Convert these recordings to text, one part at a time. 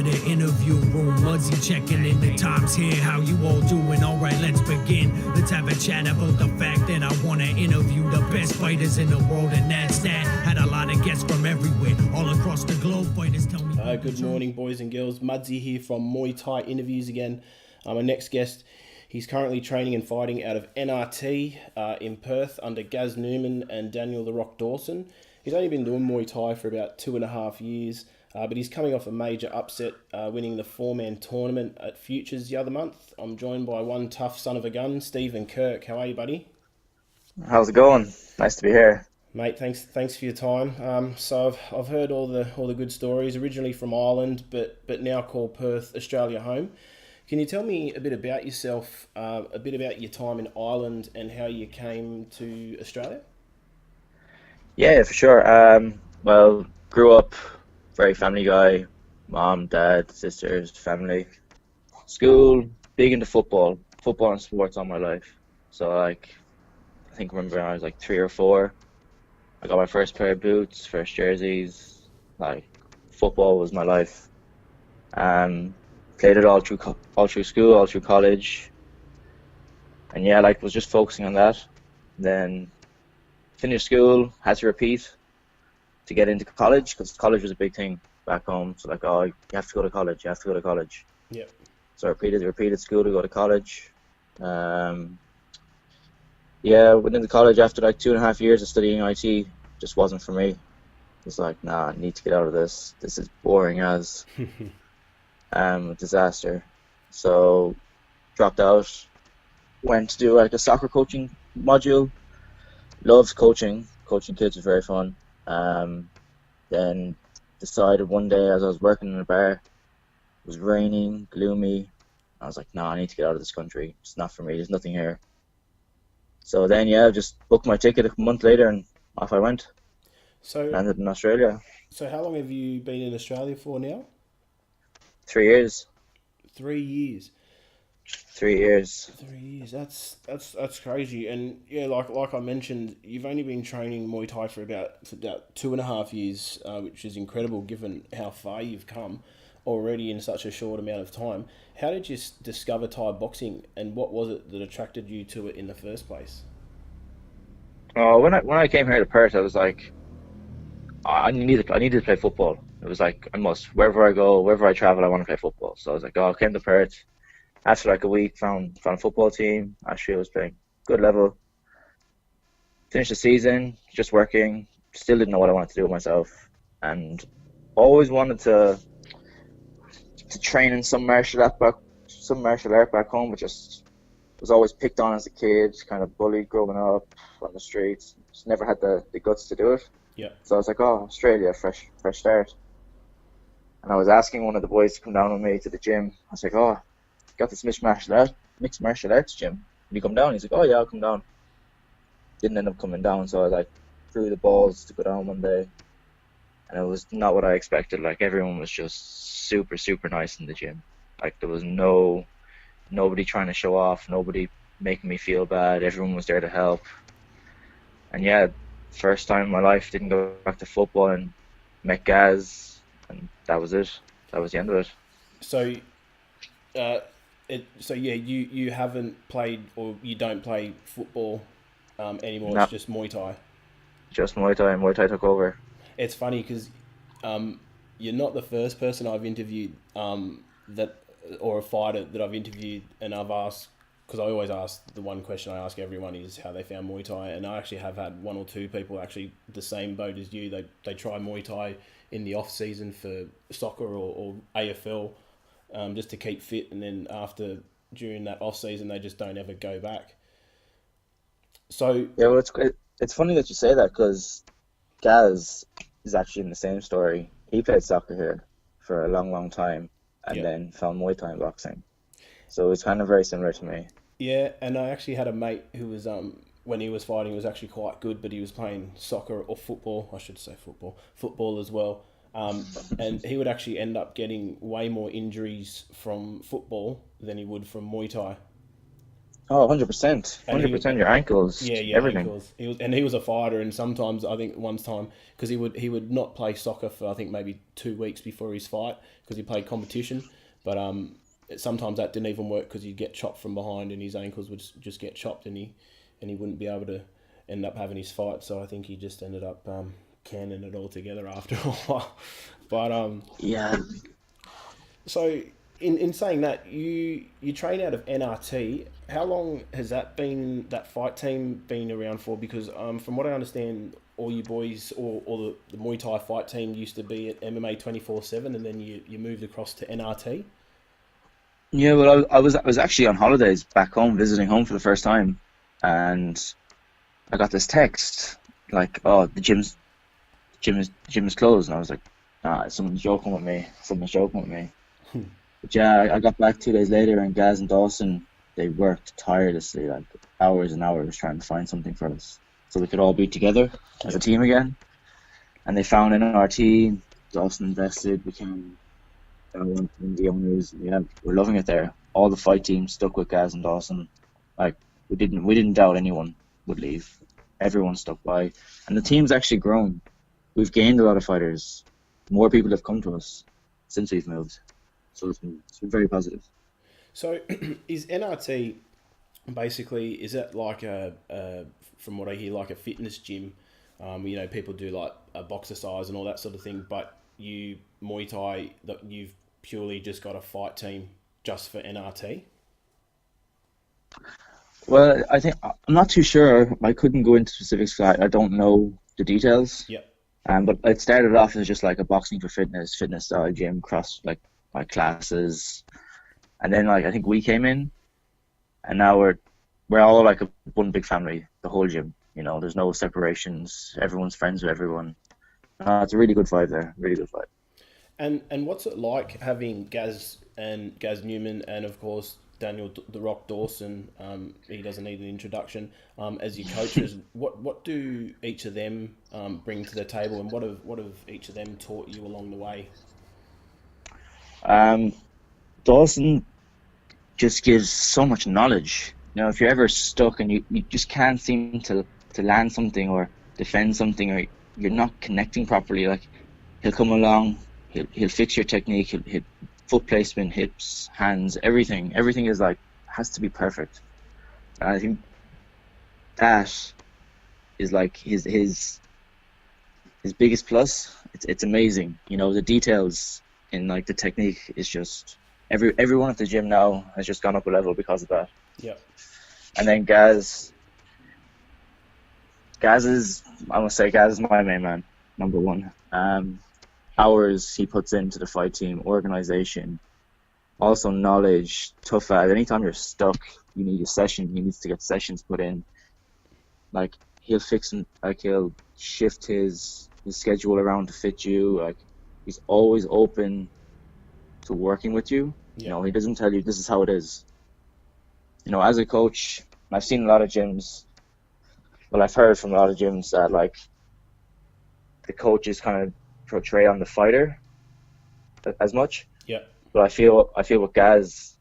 the interview room. Muzzy checking in, the time's here. How you all doing? All right, let's begin. Let's have a chat about the fact that I want to interview the best fighters in the world, and that's that. Had a lot of guests from everywhere, all across the globe. Fighters tell me. Good morning, boys and girls. Mudzy here from Muay Thai Interviews again. My next guest, he's currently training and fighting out of NRT in Perth under Gaz Newman and Daniel The Rock Dawson. He's only been doing Muay Thai for about 2.5 years, but he's coming off a major upset, winning the 4-man tournament at Futures the other month. I'm joined by one tough son of a gun, Stephen Kirk. How are you, buddy? How's it going? Nice to be here. Mate, thanks for your time. So I've heard all the good stories, originally from Ireland, but now called Perth, Australia home. Can you tell me a bit about yourself, a bit about your time in Ireland and how you came to Australia? Yeah, for sure. Well, grew up very family guy, mom, dad, sisters, family. School, big into football and sports all my life. So I remember when I was like 3 or 4, I got my first pair of boots, first jerseys. Football was my life. Played it all through school, all through college, and yeah, was just focusing on that. Then finished school, had to repeat to get into college because college was a big thing back home. So you have to go to college. Yep. So I repeated school to go to college. Went into college after 2.5 years of studying IT. Just wasn't for me. It was nah, I need to get out of this. This is boring as. A disaster. So dropped out, went to do a soccer coaching module. Loved coaching kids was very fun. Then decided one day as I was working in a bar, it was raining, gloomy. I was nah, I need to get out of this country. It's not for me, there's nothing here. So then just booked my ticket a month later and off I went. So landed in Australia. So how long have you been in Australia for now? 3 years. 3 years. 3 years. 3 years. That's crazy. And yeah, like I mentioned, you've only been training Muay Thai for about 2.5 years, which is incredible given how far you've come already in such a short amount of time. How did you discover Thai boxing, and what was it that attracted you to it in the first place? Oh, when I came here to Perth, I was I needed to play football. It was I must. Wherever I go, wherever I travel, I want to play football. So I was I came to Perth. After a week, found a football team. Actually, I was playing good level. Finished the season, just working. Still didn't know what I wanted to do with myself, and always wanted to train in some martial art back home, but just was always picked on as a kid, kind of bullied growing up on the streets. Just never had the guts to do it. Yeah. So I was Australia, fresh start. And I was asking one of the boys to come down with me to the gym. I was got this mixed martial arts gym. Will you come down? He's yeah, I'll come down. Didn't end up coming down, so I threw the balls to go down one day. And it was not what I expected. Everyone was just super, super nice in the gym. There was nobody trying to show off, nobody making me feel bad. Everyone was there to help. And yeah, first time in my life, didn't go back to football and met Gaz. And that was it. That was the end of it. So, you haven't played, or you don't play football anymore. No. It's just Muay Thai. Just Muay Thai, and Muay Thai took over. It's funny because you're not the first person I've interviewed or a fighter that I've interviewed, and I've asked, because I always ask, the one question I ask everyone is how they found Muay Thai, and I actually have had 1 or 2 people actually the same boat as you. They try Muay Thai in the off season for soccer or AFL, just to keep fit, and then during that off season they just don't ever go back. So yeah, well, it's funny that you say that, because Gaz is actually in the same story. He played soccer here for a long time, and then found Muay Thai and boxing. So it's kind of very similar to me. Yeah, and I actually had a mate who was when he was fighting, he was actually quite good, but he was playing soccer or football. I should say football as well. And he would actually end up getting way more injuries from football than he would from Muay Thai. Oh, 100%. and he 100%. Your ankles, yeah, yeah, everything. ankles. He was a fighter, and sometimes I think one time because he would not play soccer for I think maybe 2 weeks before his fight because he played competition, but sometimes that didn't even work because he'd get chopped from behind and his ankles would just get chopped and he wouldn't be able to end up having his fight. So I think he just ended up canning it all together after a while. But Yeah. so in saying that, you train out of NRT. How long has that fight team been around for? Because from what I understand, all you boys or the Muay Thai fight team used to be at MMA 24/7, and then you moved across to NRT. Yeah, well, I was actually on holidays back home, visiting home for the first time, and I got this text like, "Oh, the gym is closed," and I was like, "Ah, someone's joking with me. Someone's joking with me." But yeah, I got back 2 days later, and Gaz and Dawson, they worked tirelessly, like hours and hours, trying to find something for us, so we could all be together as a Yep. team again. And they found NRT. Dawson invested, became one of the owners. Yeah, we're loving it there. All the fight teams stuck with Gaz and Dawson. Like we didn't doubt anyone would leave. Everyone stuck by, and the team's actually grown. We've gained a lot of fighters. More people have come to us since we've moved. So it's been very positive. So is NRT basically is that like from what I hear like a fitness gym? People do like a boxercise and all that sort of thing, but you Muay Thai that you've purely just got a fight team just for NRT. Well, I think I'm not too sure. I couldn't go into specifics 'cause I don't know the details. Yep. But it started off as just like a boxing for fitness style gym, cross like classes, and then like I think we came in, and now we're all like one big family, the whole gym. There's no separations. Everyone's friends with everyone. It's a really good vibe there. Really good vibe. And what's it like having Gaz Newman and of course Daniel the Rock Dawson? He doesn't need an introduction as your coaches. What do each of them bring to the table, and what have each of them taught you along the way? Um, Dawson just gives so much knowledge. If you're ever stuck and you just can't seem to land something or defend something, or you're not connecting properly, like he'll come along, he'll fix your technique, he'll foot placement, hips, hands, everything is like has to be perfect. And I think that is like his biggest plus. It's amazing. The details in like the technique is just everyone at the gym now has just gone up a level because of that. Yep. And then Gaz is I must say Gaz is my main man, number one. Hours he puts into the fight team, organization, also knowledge, tough as. Anytime you're stuck, you need a session. He needs to get sessions put in. Like he'll shift his schedule around to fit you. Like he's always open to working with you. Yep. He doesn't tell you this is how it is. As a coach, I've seen a lot of gyms. Well, I've heard from a lot of gyms that like the coaches kind of portray on the fighter as much. Yep. But I feel with Gaz,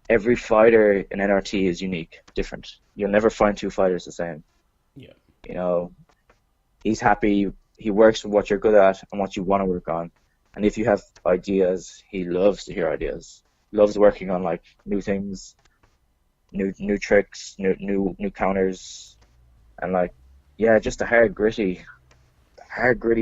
every fighter in NRT is unique, different. You'll never find two fighters the same. Yep. You know, he's happy. He works with what you're good at and what you want to work on. And if you have ideas, he loves to hear ideas. Loves working on like new things, new tricks, new counters, and like just the hard gritty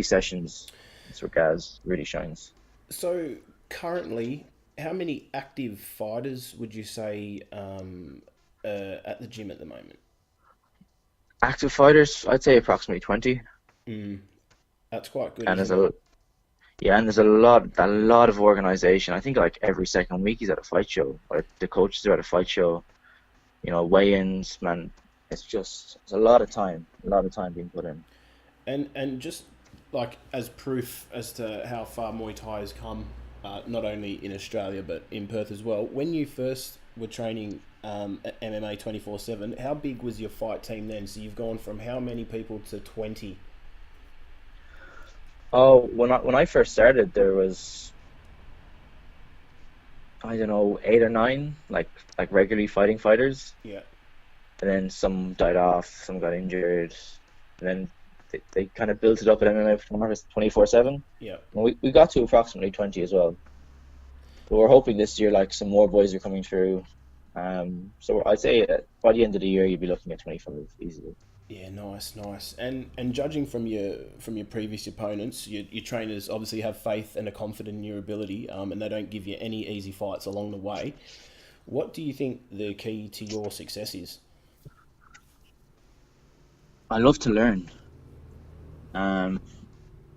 sessions. That's where Gaz really shines. So currently, how many active fighters would you say at the gym at the moment? Active fighters, I'd say approximately 20. Mm, that's quite good, And there's isn't it? a lot of organization. I think like every second week he's at a fight show. Like the coaches are at a fight show. Weigh-ins, man. It's a lot of time being put in. And just like as proof as to how far Muay Thai has come, not only in Australia but in Perth as well. When you first were training at MMA 24/7, how big was your fight team then? So you've gone from how many people to 20? Oh, when I first started, there was I don't know, 8 or 9, like regularly fighting fighters, Yeah. and then some died off, some got injured, and then they kind of built it up at MMA for 24/7. Yeah. And we got to approximately 20 as well. But we're hoping this year, like some more boys are coming through. So I'd say by the end of the year, you'd be looking at 25 easily. Yeah, nice, nice. And judging from your previous opponents, your trainers obviously have faith and are confident in your ability, and they don't give you any easy fights along the way. What do you think the key to your success is? I love to learn. Um,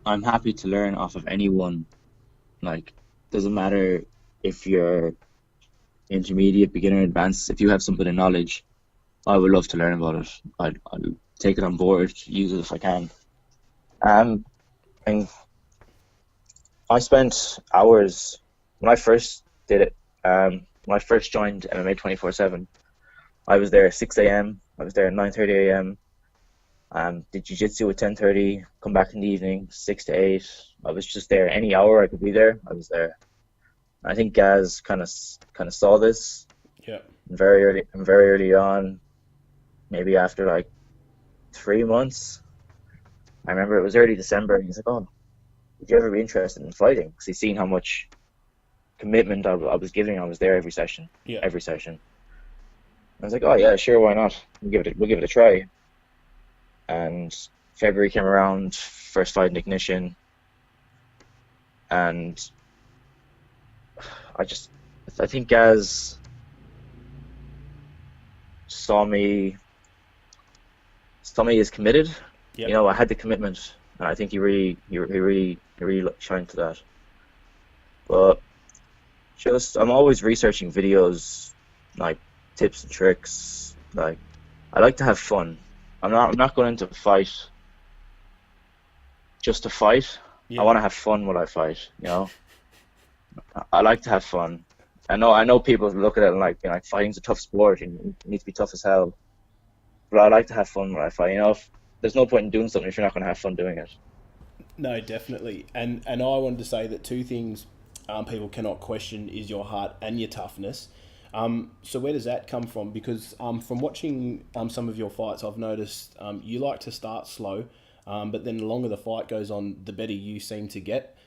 I'm happy to learn off of anyone. Like, doesn't matter if you're intermediate, beginner, advanced. If you have some bit of knowledge, I would love to learn about it. I'll take it on board, use it if I can. Um, and I spent hours when I first did it. When I first joined MMA 24/7, I was there at 6 a.m. I was there at 9:30 a.m. Did jiu-jitsu at 10:30. Come back in the evening, 6 to 8. I was just there any hour I could be there. I was there. I think Gaz kind of saw this Yeah. very early on. Maybe after like 3 months. I remember it was early December, and he's like, "Oh, would you ever be interested in fighting?" Because he's seen how much commitment I was giving. I was there every session, Yeah. every session. I was like, "Oh yeah, sure, why not? We'll give it a try." And February came around, first fight in Ignition, and I think Gaz saw me as committed. Yep. You know, I had the commitment, and I think he really shined to that. But I'm always researching videos, like tips and tricks. Like, I like to have fun. I'm not going into a fight just to fight. Yeah. I want to have fun when I fight. You know, I like to have fun. I know people look at it and like, you know, like fighting's a tough sport and you need to be tough as hell. But I like to have fun when I fight. You know, there's no point in doing something if you're not going to have fun doing it. No, definitely. And I wanted to say that two things people cannot question is your heart and your toughness. So where does that come from? Because from watching some of your fights, I've noticed you like to start slow, but then the longer the fight goes on, the better you seem to get.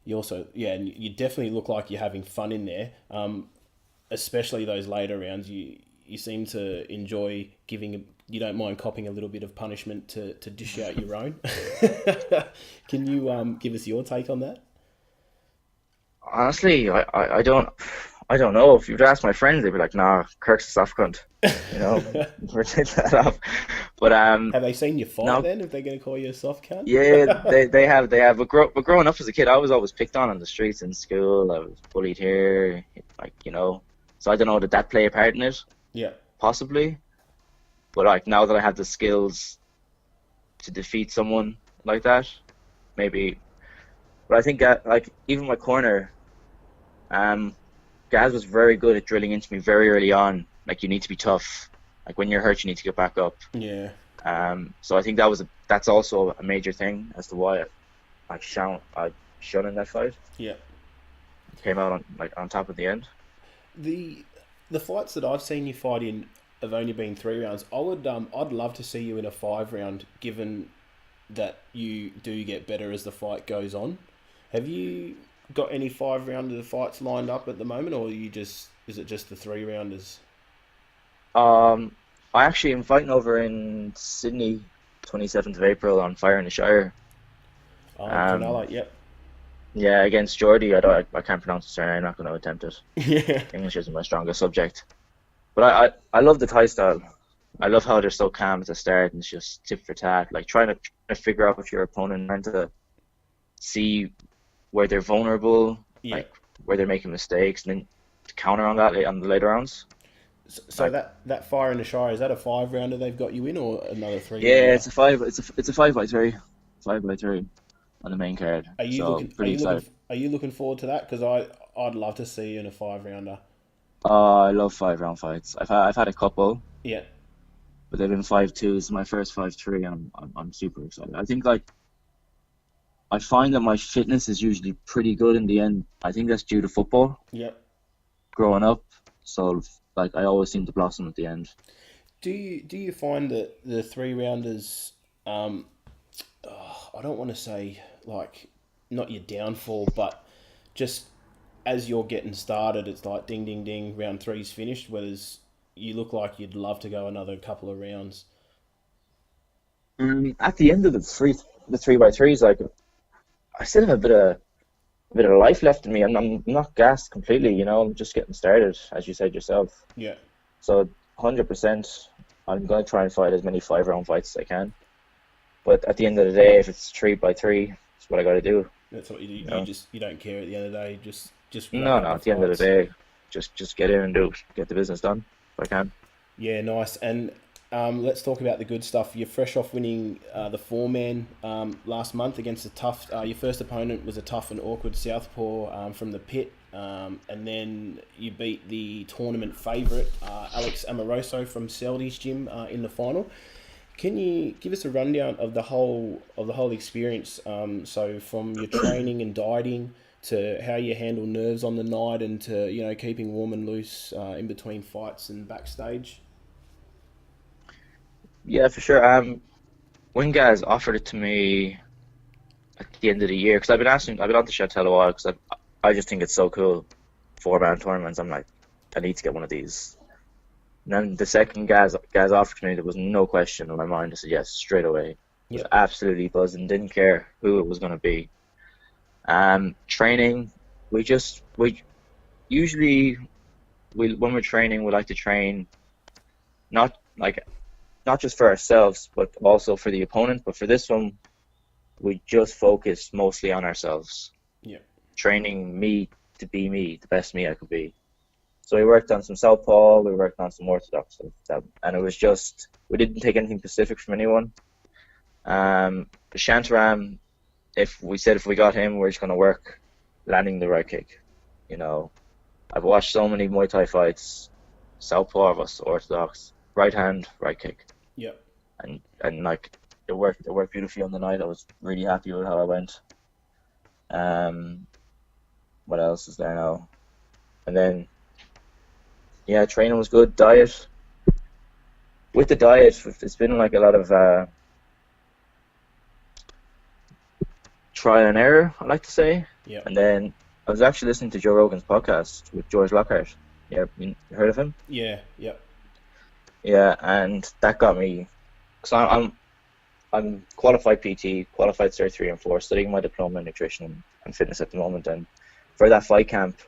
You also, yeah, and you definitely look like you're having fun in there, especially those later rounds. You seem to enjoy giving. You don't mind copping a little bit of punishment to dish out your own. Can you give us your take on that? Honestly, I don't know. If you'd ask my friends, they'd be like, "Nah, Kirk's a soft cunt." You know, we're taking that off. But Have they seen you fight no, then? If they're going to call you a soft cunt? yeah, they have. But growing up as a kid, I was always picked on the streets in school. I was bullied here, like, you know. So I don't know, did that play a part in it? Yeah. Possibly. But like now that I have the skills to defeat someone like that, maybe. But I think like even my corner, Gaz was very good at drilling into me very early on. Like, you need to be tough. Like, when you're hurt, you need to get back up. Yeah. So I think that's also a major thing as to why I shone in that fight. Yeah. Came out on top at the end. The fights that I've seen you fight in have only been 3 rounds. I'd love to see you in a 5 round, given that you do get better as the fight goes on. Have you got any 5 rounder fights lined up at the moment, or is it just the 3 rounders? I actually am fighting over in Sydney, 27th of April on Fire in the Shire. Oh, Canelo, yep. Yeah, against Geordie. I can't pronounce his surname. I'm not going to attempt it. Yeah. English isn't my strongest subject. But I love the Thai style. I love how they're so calm at the start and it's just tit for tat. Like, trying to figure out if your opponent, trying to see where they're vulnerable, Yeah. like where they're making mistakes, and then to counter on that on the later rounds. So that Fire in the Shire, is that a 5 rounder they've got you in, or another 3? Yeah, rounder? it's a 5-by-3, 5-by-3 on the main card. Are you so looking? pretty excited. Are you looking forward to that? Because I'd love to see you in a 5 rounder. I love 5-round fights. I've had a couple, Yeah. but they've been 5-2. This is my first 5-3, and I'm super excited. I think, like, I find that my fitness is usually pretty good in the end. I think that's due to football Yep. growing up. So like I always seem to blossom at the end. Do you find that the 3 rounders, I don't want to say like not your downfall, but just as you're getting started, it's like ding ding ding, round three's finished. Whereas you look like you'd love to go another couple of rounds. At the end of the 3x3s, like I still have a bit of life left in me. I'm not gassed completely, you know. I'm just getting started, as you said yourself. Yeah. So 100%, I'm going to try and fight as many 5-round fights as I can. But at the end of the day, if it's 3x3, it's what I got to do. That's what you do. You know? You don't care at the end of the day. Just No, rack no. up At the end of the fights. day, just get in and get the business done if I can. Yeah, nice. And let's talk about the good stuff. You're fresh off winning the 4-man last month against a tough. Your first opponent was a tough and awkward southpaw from the pit, and then you beat the tournament favourite Alex Amoroso from Seldy's gym in the final. Can you give us a rundown of the whole experience? So from your training and dieting to how you handle nerves on the night, and to keeping warm and loose in between fights and backstage. Yeah, for sure. When guys offered it to me at the end of the year, because I've been on the Chatel a while, because I just think it's so cool. 4-man tournaments. I'm like, I need to get one of these. And then the second guys offered to me, there was no question in my mind. I said yes straight away. Was Yeah. absolutely buzzing. Didn't care who it was going to be. Training, we usually when we're training, we like to train not like not just for ourselves, but also for the opponent. But for this one, we just focus mostly on ourselves, Yeah. training me to be me, the best me I could be. So we worked on some southpaw, we worked on some orthodox stuff, and it was just, we didn't take anything specific from anyone. The Shantaram, if we got him, we're just going to work landing the right kick. You know, I've watched so many Muay Thai fights, southpaw versus orthodox, right hand, right kick. Yeah. And like it worked beautifully on the night. I was really happy with how I went. What else is there now? And then yeah, training was good. Diet, with the diet, it's been like a lot of trial and error, I like to say. Yeah. And then I was actually listening to Joe Rogan's podcast with George Lockhart. Yeah, you heard of him? Yeah. Yeah. Yeah, and that got me, because I'm qualified PT, qualified Cert 3 and 4, studying my diploma in nutrition and fitness at the moment. And for that fight camp,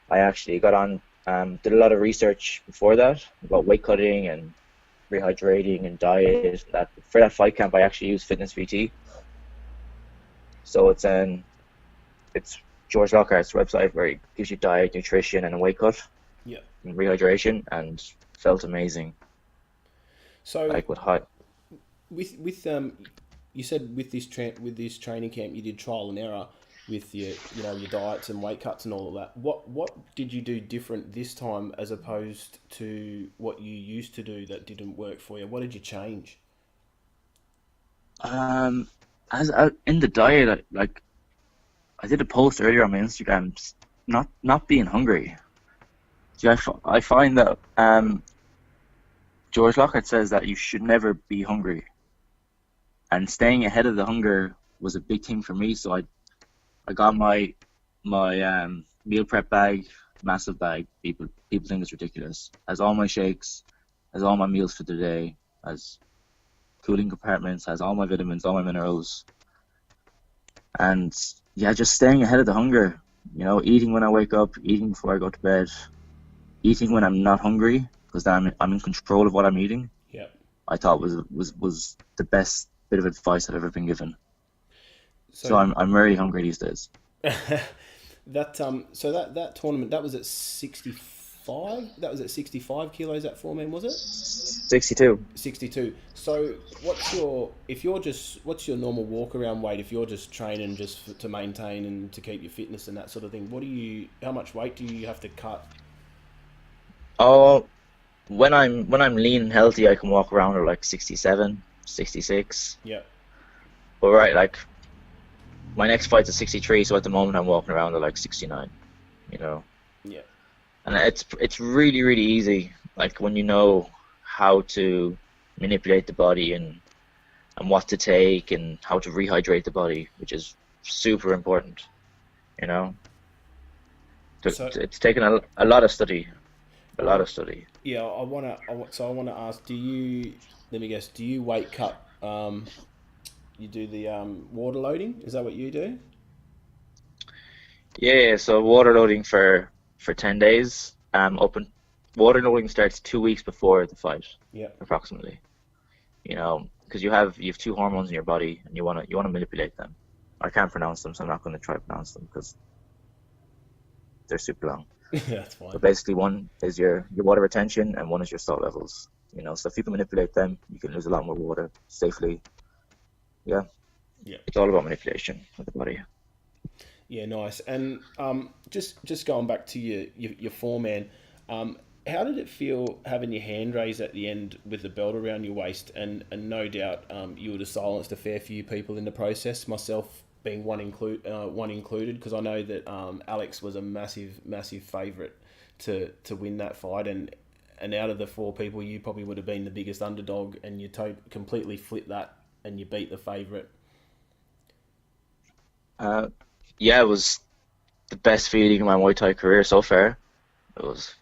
I actually got on, did a lot of research before that about weight cutting and rehydrating and diet. For that fight camp, I actually used Fitness PT. So it's George Lockhart's website where he gives you diet, nutrition, and a weight cut Yeah. and rehydration, and felt amazing. So Like with high. with you said with this training camp you did trial and error with your your diets and weight cuts and all of that. What did you do different this time as opposed to what you used to do that didn't work for you? What did you change? As in the diet, I did a post earlier on my Instagram, not being hungry. See, I find that George Lockhart says that you should never be hungry, and staying ahead of the hunger was a big thing for me. So I got my meal prep bag, massive bag. People think it's ridiculous. Has all my shakes, has all my meals for the day, has cooling compartments, has all my vitamins, all my minerals, and yeah, just staying ahead of the hunger. You know, eating when I wake up, eating before I go to bed, eating when I'm not hungry, because then I'm in control of what I'm eating. Yeah. I thought was the best bit of advice I've ever been given. So I'm very hungry these days. that that tournament that was at 65. That was at 65 kilos. That 4-man, was it? 62. 62. So what's your normal walk around weight if you're just training to maintain and to keep your fitness and that sort of thing? How much weight do you have to cut? Oh, when I'm lean and healthy, I can walk around at like 67, 66. Yeah. But right, like my next fight's at 63, so at the moment I'm walking around at like 69. You know, Yeah. and it's really really easy. Like when you know how to manipulate the body and what to take and how to rehydrate the body, which is super important. You know, So, it's taken a lot of study, a lot well, of study. yeah, so I wanna ask, do you? Let me guess. Do you weight cut? You do the water loading. Is that what you do? Yeah, so water loading for 10 days. Open water loading starts 2 weeks before the fight, Yeah. approximately. You know, because you have two hormones in your body, and you wanna manipulate them. I can't pronounce them, so I'm not going to try to pronounce them because they're super long. That's fine. But basically, one is your water retention, and one is your salt levels. You know, so if you can manipulate them, you can lose a lot more water safely. Yeah, Yeah. it's all about manipulation of the body. Yeah, nice. And just going back to your foreman, how did it feel having your hand raised at the end with the belt around your waist? And no doubt you would have silenced a fair few people in the process, myself being one included, because I know that Alex was a massive favourite to win that fight, and out of the four people, you probably would have been the biggest underdog, and you completely flipped that and you beat the favourite. Uh, yeah, it was the best feeling in my Muay Thai career so far. It was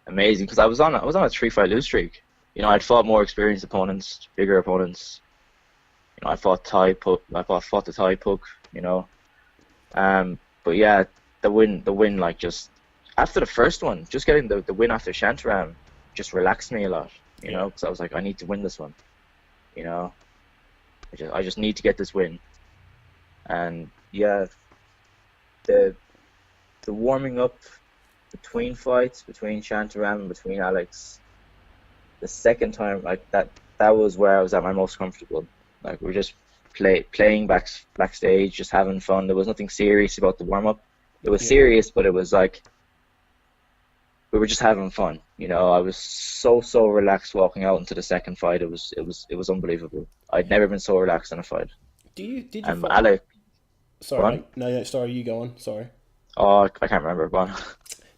amazing because I was on a 3 fight lose streak. You know, Yeah. I'd fought more experienced opponents, bigger opponents. You know, I fought the Thai Puck. You know, but yeah, the win, like just after the first one, just getting the win after Shantaram just relaxed me a lot. You Yeah. know, because I was like, I need to win this one. You know, I just need to get this win. And yeah, the the warming up between fights, between Shantaram and between Alex, the second time like that was where I was at my most comfortable. Like we were just playing backstage, just having fun. There was nothing serious about the warm up. It was Yeah. serious, but it was like we were just having fun. You know, I was so relaxed walking out into the second fight. It was unbelievable. I'd never been so relaxed in a fight. Did you fight? Alex, go Sorry, on. mate. No, sorry. You go on. Sorry. Oh, I can't remember. Go on.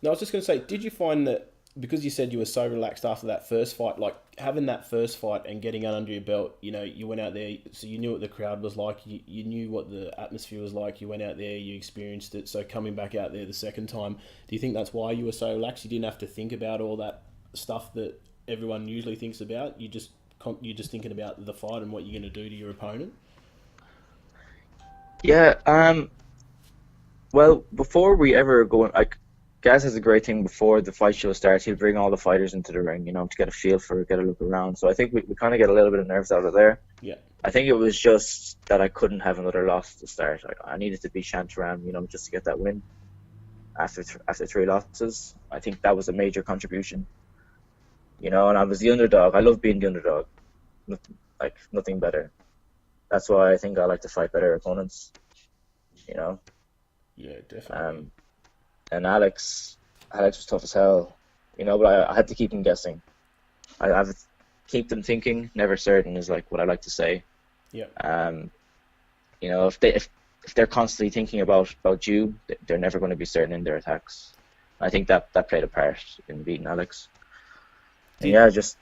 No, I was just going to say, did you find that because you said you were so relaxed after that first fight, like having that first fight and getting it under your belt, you know, you went out there, so you knew what the crowd was like, you knew what the atmosphere was like, you went out there, you experienced it. So coming back out there the second time, do you think that's why you were so relaxed? You didn't have to think about all that stuff that everyone usually thinks about. You're just thinking about the fight and what you're going to do to your opponent. Yeah. Well, before we ever go in, like, Gaz has a great thing before the fight show starts. He'll bring all the fighters into the ring, you know, to get a feel for it, get a look around. So I think we kind of get a little bit of nerves out of there. Yeah, I think it was just that I couldn't have another loss to start. I needed to beat Shantaram, you know, just to get that win after 3 losses. I think that was a major contribution, you know, and I was the underdog. I love being the underdog. Like, nothing better. That's why I think I like to fight better opponents, you know. yeah, definitely. Um, and Alex was tough as hell, you know, but I had to keep him guessing. I have to keep them thinking, never certain is like what I like to say. Yeah, Um, you know, if they're constantly thinking about you, they're never going to be certain in their attacks. I think that played a part in beating Alex. And did yeah, just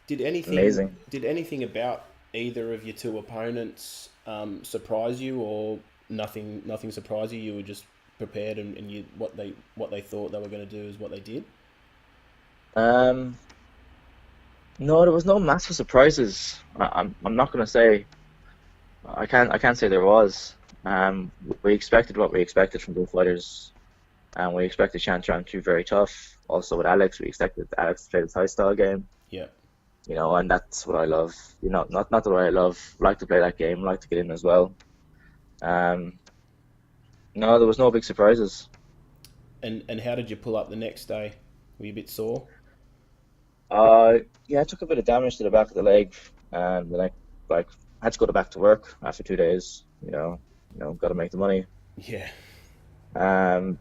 Did anything amazing. did anything about either of your two opponents surprise you, or nothing surprise you? You were just prepared, and you what they thought they were going to do is what they did. Um, no, there was no massive surprises. I'm not going to say I can't say there was. We expected what we expected from both fighters, and we expected Shantaram to be very tough. Also with Alex, we expected Alex to play the Thai style game. Yeah, You know, and that's what I love. You know, not the way I love. Like to play that game, like to get in as well. Um, no, there was no big surprises. and how did you pull up the next day? Were you a bit sore? Yeah, I took a bit of damage to the back of the leg, and then like had to go back to work after 2 days. Got to make the money. Yeah, Um,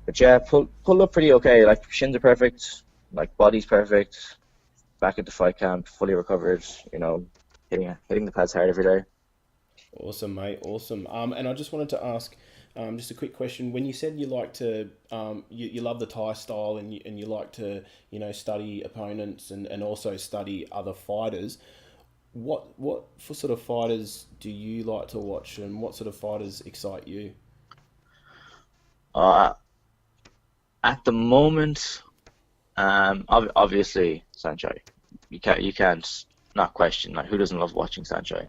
but yeah, pulled up pretty okay. Like shins are perfect, like body's perfect. Back at the fight camp, fully recovered. You know, hitting the pads hard every day. Awesome, mate. Awesome. And I just wanted to ask, just a quick question. When you said you like to, you love the Thai style and you like to, study opponents and also study other fighters. What for sort of fighters do you like to watch, and what sort of fighters excite you? Uh, at the moment, obviously Sancho. You can't not question, like, who doesn't love watching Sancho.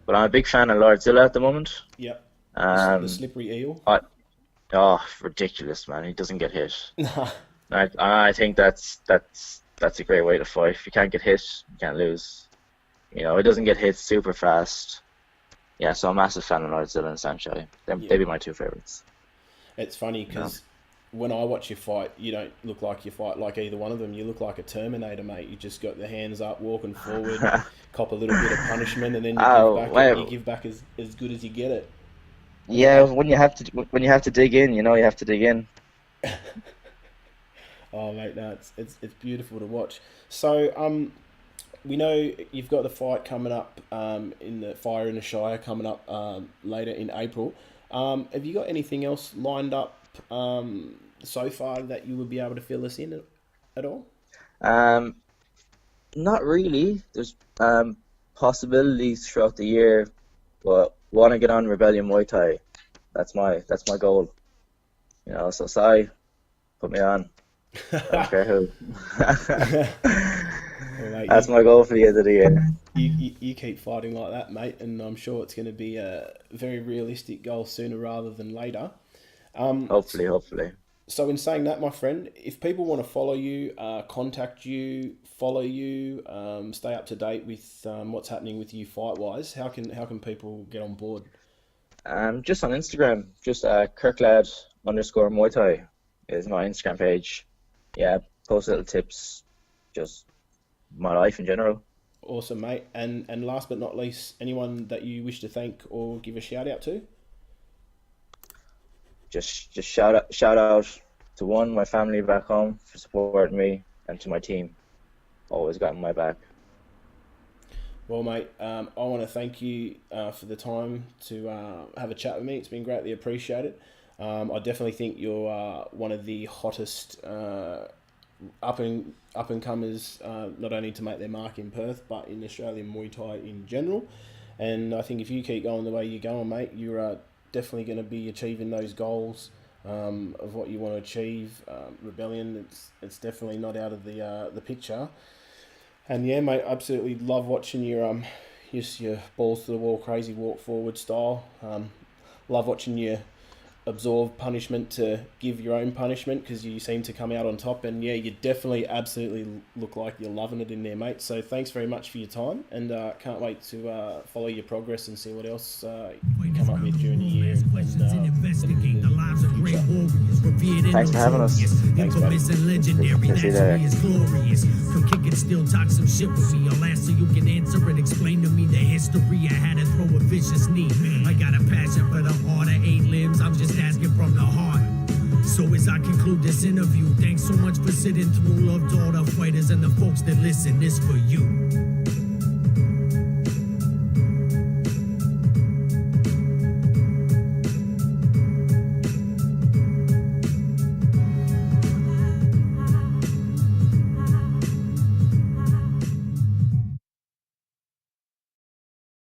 But I'm a big fan of Lordzilla at the moment. Yep. The Um, slippery eel. oh, ridiculous, man! He doesn't get hit. I think that's a great way to fight. If you can't get hit, you can't lose. It doesn't get hit super fast. Yeah, so I'm a massive fan of Lordzilla and Sancho. They'd be my two favorites. It's funny because when I watch you fight, you don't look like you fight like either one of them. You look like a Terminator, mate. You just got the hands up, walking forward, cop a little bit of punishment, and then you give back as good as you get it. Yeah, when you have to dig in, you have to dig in. Oh, mate, no, it's beautiful to watch. So, we know you've got the fight coming up in the Fire in the Shire coming up later in April. Have you got anything else lined up so far that you would be able to fill us in at all? Not really. There's possibilities throughout the year, but want to get on Rebellion Muay Thai. That's my goal. So Sai, put me on. Don't care who. Well, mate, That's my goal for the end of the year. you keep fighting like that, mate, and I'm sure it's going to be a very realistic goal sooner rather than later. Hopefully. So in saying that, my friend, if people want to follow you, contact you, follow you, stay up to date with what's happening with you fight-wise, how can people get on board? Just on Instagram, just Kirklad_Muay Thai is my Instagram page. Yeah, post little tips, just my life in general. Awesome, mate. And last but not least, anyone that you wish to thank or give a shout out to? Just shout out to my family back home for supporting me, and to my team, always got my back. Well, mate, I want to thank you for the time to have a chat with me. It's been greatly appreciated. I definitely think you're one of the hottest up and comers, not only to make their mark in Perth, but in Australian Muay Thai in general. And I think if you keep going the way you're going, mate, you're definitely going to be achieving those goals of what you want to achieve. Rebellion, it's definitely not out of the picture. And yeah, mate, absolutely love watching your balls to the wall, crazy walk forward style. Love watching you absorb punishment to give your own punishment, because you seem to come out on top. And yeah, you definitely absolutely look like you're loving it in there, mate. So thanks very much for your time, and can't wait to follow your progress and see what else you come up with during the year. Thanks for having us. Thanks, buddy. Legendary, Catch you that's there. why it's glorious. Come kick it, still talk some shit with me. I'll ask so you can answer it. Explain to me the history. I had to throw a vicious knee. I got a passion for the art of 8 limbs. I'm just asking from the heart. So as I conclude this interview, thanks so much for sitting through. Love to all the fighters and the folks that listen. This for you.